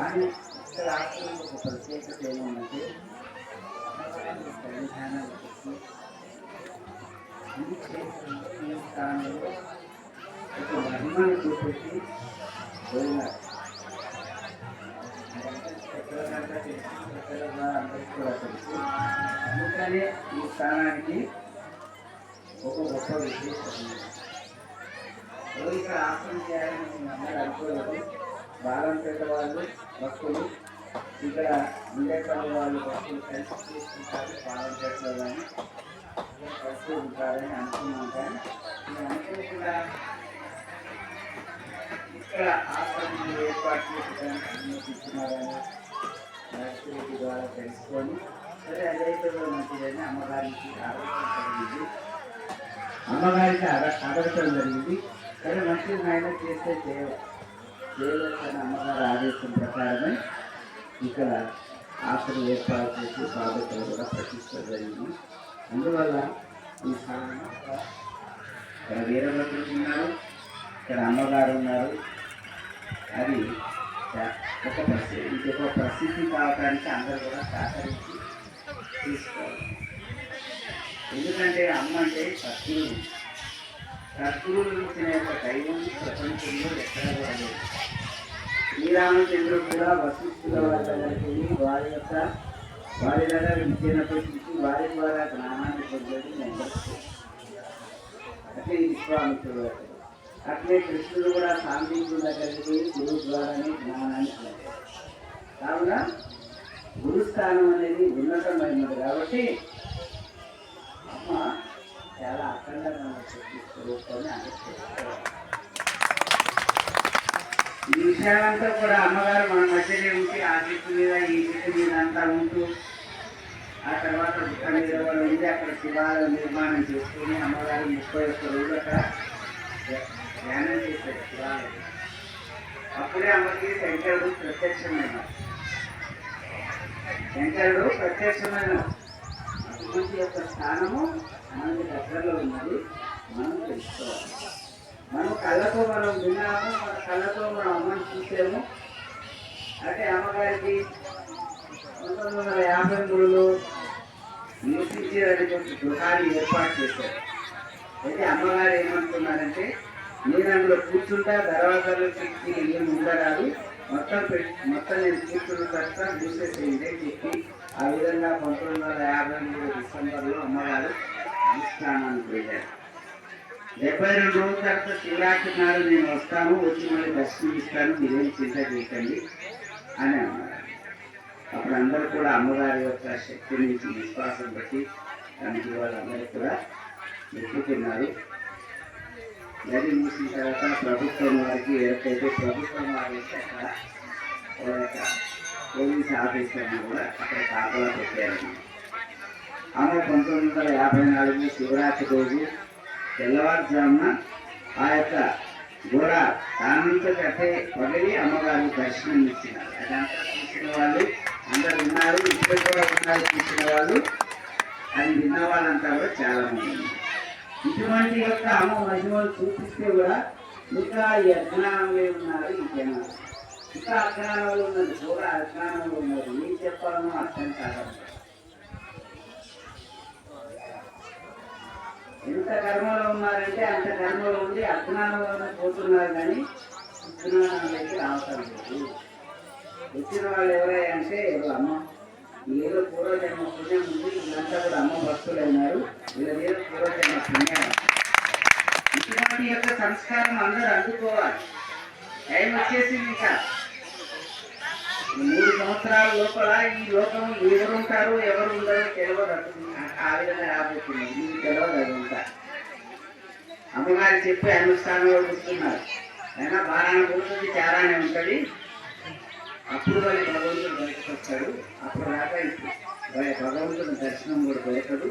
కానీ ఇక్కడ ఆశ్రమంలో ఒక ప్రత్యేకత ఏమంటే ఈ స్థానంలో ఒక మహిమను చూపెట్టి పోయినారు. అందరికీ కూడా తెలుసు. అందుకనే ఈ స్థానానికి ఒక గొప్ప విశేషం ఉంది. ఇక్కడ ఆసనం చేయాలని అందరూ అనుకోలేదు. బాలంపేట వాళ్ళు భక్తులు, ఇక్కడ ఉండేపల్లి వాళ్ళు భక్తులు కలిసి తీసుకుంటారు. బాలంపేటలో కానీ కలిసి ఉంటారని అనుకున్నాం. కానీ అనుకోకుండా ఇక్కడ ఆసనం ఏర్పాటు చేయడానికి అనుమతిస్తున్నారని రాష్ట్రపతి ద్వారా తెలుసుకొని సరే అదైతే మంచిదని అమ్మగారికి అడగటం జరిగింది. సరే మంచిది ఆయన చేస్తే చేయవచ్చని అమ్మగారు ఆదేశం ప్రకారమే ఇక్కడ ఆసనం ఏర్పాటు చేసి బాధ్యతలు కూడా ప్రతిష్ట జరిగింది. అందువల్ల ఈ స్థానం ఇక్కడ వీరభద్రుడు ఉన్నారు, ఇక్కడ అమ్మగారు ఉన్నారు. అది ఇంకొక ప్రసిద్ధి కావడానికి అందరూ కూడా సహకరించి తీసుకోవాలి. ఎందుకంటే అమ్మ అంటే సద్గురువులు ఇచ్చిన యొక్క దైవం ప్రపంచంలో ఎక్కడ కూడా లేదు. శ్రీరామచంద్రుడు కూడా వశిష్ఠుల వారి దగ్గరికి వెళ్ళి వారి దగ్గర విద్యను పెట్టి వారి ద్వారా జ్ఞానాన్ని పొందేది అంటే విశ్వామిత్రుడు. అట్లే కృష్ణుడు కూడా సాంఘికుల దగ్గరికి గురువు ద్వారానే జ్ఞానాన్ని పొందాడు. కావున గురుస్థానం అనేది ఉన్నతమైనది కాబట్టి అమ్మ చాలా అఖండంగా స్వరూపాన్ని అనుష్ఠిస్తారు. ఈ విషయాలంతా కూడా అమ్మగారు మన మధ్యనే ఉంటే ఆ చెట్టు మీద ఈ చెట్టు మీద అంతా ఉంటూ ఆ తర్వాత బుక్క మీద కూడా ఉండి అక్కడ శివాలయం నిర్మాణం చేసుకుని అమ్మగారు 31 రోజులు అక్కడ ధ్యానం చేశారు శివాలయం. అప్పుడే అమ్మకి శంకరుడు ప్రత్యక్షమైన అటువంటి యొక్క స్థానము మనకి దగ్గరలో ఉన్నది. మనం తెలుసుకోవాలి. మనం కళ్ళతో మనం విన్నాము, మన కళ్ళతో మనం అమ్మని చూసాము. అంటే అమ్మగారికి 1953లో నివసించేటువంటి గృహాన్ని ఏర్పాటు చేశారు. అయితే అమ్మగారు ఏమంటున్నారంటే నేను అందులో కూర్చుంటా, దర్వాజాలో కిటికీ ఏం ఉండరాదు, మొత్తం నేను కూర్చున్న తర్వాత మూసేసేయండి అని చెప్పి ఆ విధంగా 1953 డిసెంబర్లో అమ్మగారు అనుష్ఠానానికి వెళ్ళారు. 72 రోజుల తర్వాత శివరాత్రి నాడు నేను వస్తాను, వచ్చి మళ్ళీ దర్శనం ఇస్తాను, మీరేం చింత చేయకండి అని అన్నారు. అప్పుడు అందరూ కూడా అమ్మగారి యొక్క శక్తి నుంచి విశ్వాసం బట్టి దానికి వాళ్ళందరూ కూడా ఎక్కుతున్నారు. గది మూసిన తర్వాత ప్రభుత్వం వారికి ఏదైతే ప్రభుత్వం వారికి అక్కడ పోలీస్ ఆఫీసర్ని కూడా అక్కడ కాపలా పెట్టారు. ఆమె 1954 శివరాత్రి రోజు తెల్లవారుజామున ఆ యొక్క గోడ దాని నుంచి అంటే పగిలి అమ్మగారికి దర్శనం ఇచ్చినారు. అదంతా చూసిన వాళ్ళు అందరు ఉన్నారు, ఇప్పుడు కూడా ఉన్నారు. చూసిన వాళ్ళు అది విన్న వాళ్ళంతా కూడా చాలా మంది ఉన్నారు. ఇటువంటి యొక్క అమ్మ మహిమలు చూపిస్తే కూడా ఇంకా ఈ అజ్ఞానంలో ఉన్నారు. ఇంకేమో ఇంకా అజ్ఞానంలో ఉన్నది, కూడా అజ్ఞానంలో ఉన్నది. ఏం చెప్పాలనో అర్థం కాదు. ఎంత కర్మలో ఉన్నారంటే అంత కర్మలో ఉండి అజ్ఞానంలోనే పోతున్నారు. కానీ అజ్ఞానంలోకి రావటం లేదు. వచ్చిన వాళ్ళు ఎవరై అంటే అమ్మ ఏదో పూర్వజన్మ పుణ్యం ఉంది. వీళ్ళంతా కూడా అమ్మ భక్తులు అయినారు. వీళ్ళ ఏదో పూర్వజన్మ పుణ్యం. ఇటువంటి భగవతి యొక్క సంస్కారం అందరూ అందుకోవాలి. టైం వచ్చేసింది. ఇంకా 3 సంవత్సరాల లోపల ఈ లోకం ఎవరు ఉంటారో ఎవరు ఉండరో తెలియదు. ఆ విధంగా రాబోతుంది. మీకు తెలియదు అదంతా. అమ్మగారు చెప్పి అనుష్ఠానంలో కూర్చున్నారు. అయినా బారాన పోతుంది, చారానే ఉంటుంది. అప్పుడు మరి భగవంతుడు బయటకు వస్తాడు. అప్పుడు దాకా భగవంతుడు దర్శనం కూడా దొరకదు.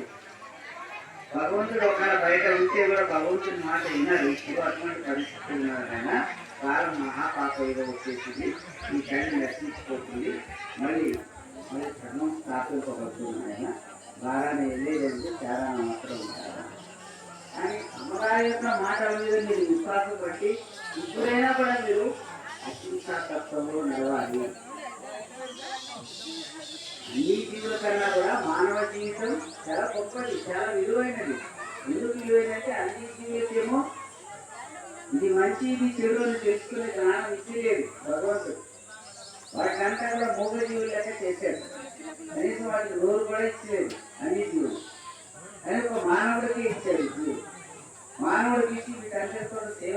భగవంతుడు ఒకవేళ బయట ఉంటే కూడా భగవంతుడి మాట విన్నారు. ఇప్పుడు అటువంటి పరిస్థితి ఉన్నారు. ఆయన కాలం మహాపాప ఏదో వచ్చేసింది. ఈ కళని నశించిపోతుంది. మళ్ళీ ధర్మం స్థాపింపబడుతుంది. ఆయన బాగానే వెళ్ళేదంటే చాలా మాత్రం ఉంటారు. కానీ అమ్మగారి యొక్క మాటల మీద మీరు విశ్వాసం బట్టి ఇప్పుడైనా కూడా మీరు అహింసాతత్వంలో నడవాలి. అన్ని జీవుల కన్నా కూడా మానవ జీవితం చాలా గొప్పది, చాలా విలువైనది. ఎందుకు విలువైనది? అన్ని జీవులకేమో ఇది మంచి ఇది చెడు అని తెలుసుకునే జ్ఞానం ఇచ్చలేదు భగవంతుడు. వాటికంతా కూడా మూగ జీవులు లెక్క చేశాడు. కనీసం వాటికి నోరు కూడా ఇచ్చలేదు అన్ని జీవులు. కానీ ఒక మానవుడికి ఇచ్చాడు. జీవుడు మానవుడికి ఇచ్చి వీటంతటితో సేవ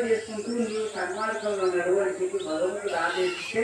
చేసుకుంటూ నీవు సన్మార్గంలో నడువు అని చెప్పి భగవంతుడు ఆదేశిస్తే